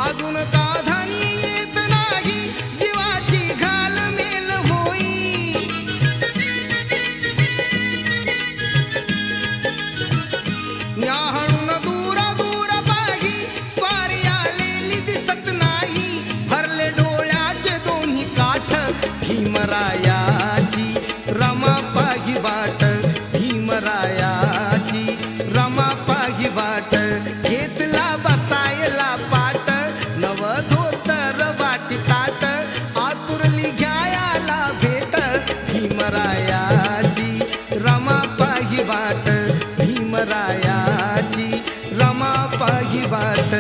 अजून का धनी येत नाही जीवाची घालमेल होई न्याहाळून दूर दूर पाही स्वारी आलेली दिसत नाही भरले डोळ्याचे दोन्ही काठ भीमरायाची रमा पाही वाट भीमरायाची रमा पाही वाट घेतला बसायला पाट नव धोतर वाटी ताट आतुरली घ्यायला भेट भीमरायाची रमा पाही वाट भीमरायाची रमा पाही वाट